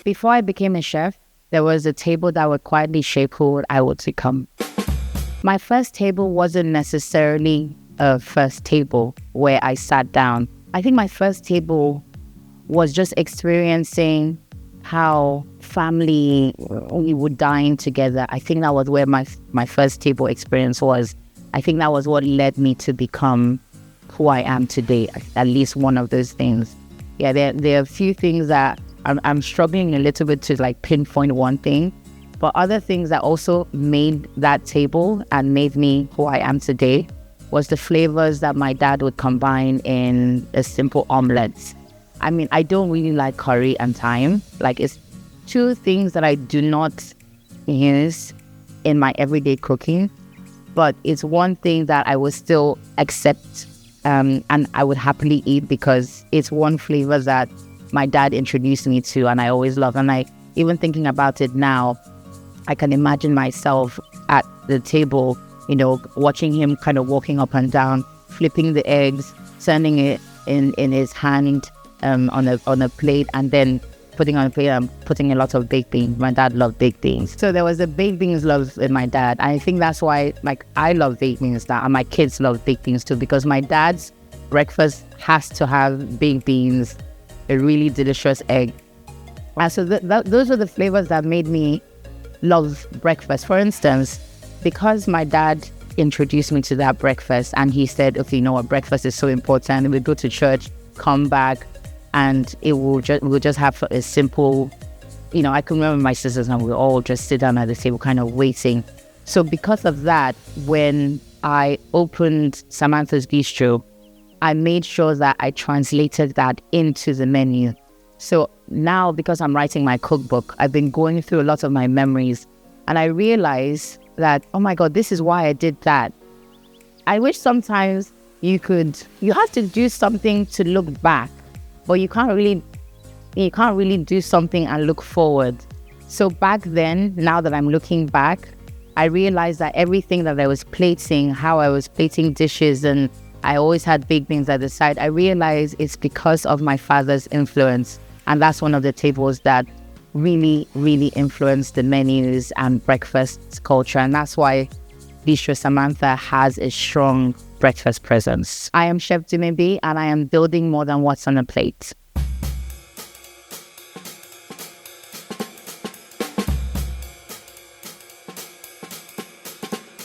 Before I became a chef, there was a table that would quietly shape who I would become. My first table wasn't necessarily a first table where I sat down. I think my first table was just experiencing how family, we would dine together. I think that was where my first table experience was. I think that was what led me to become who I am today, at least one of those things. Yeah, there are a few things that I'm struggling a little bit to like pinpoint one thing, but other things that also made that table and made me who I am today was the flavors that my dad would combine in a simple omelette. I mean, I don't really like curry and thyme. Like, it's two things that I do not use in my everyday cooking, but it's one thing that I would still accept and I would happily eat because it's one flavor that my dad introduced me to and I always love. And even thinking about it now, I can imagine myself at the table, watching him kind of walking up and down, flipping the eggs, turning it in his hand on a plate, and then putting on a plate and putting a lot of baked beans. My dad loved baked beans. So there was a baked beans love in my dad. I think that's why I love baked beans now, and my kids love baked beans too, because my dad's breakfast has to have baked beans, a really delicious egg. And so those were the flavors that made me love breakfast. For instance, because my dad introduced me to that breakfast and he said, okay, breakfast is so important. We go to church, come back, and we'll just have a simple, I can remember my sisters and we'll all just sit down at the table kind of waiting. So because of that, when I opened Samantha's Bistro, I made sure that I translated that into the menu. So now, because I'm writing my cookbook, I've been going through a lot of my memories and I realized that, oh my God, this is why I did that. I wish sometimes you have to do something to look back, but you can't really do something and look forward. So back then, now that I'm looking back, I realized that everything that I was plating, how I was plating dishes, and I always had baked beans at the side, I realized it's because of my father's influence. And that's one of the tables that really, really influenced the menus and breakfast culture. And that's why Bistro Samantha has a strong breakfast presence. I am Chef Dumebi and I am building more than what's on a plate.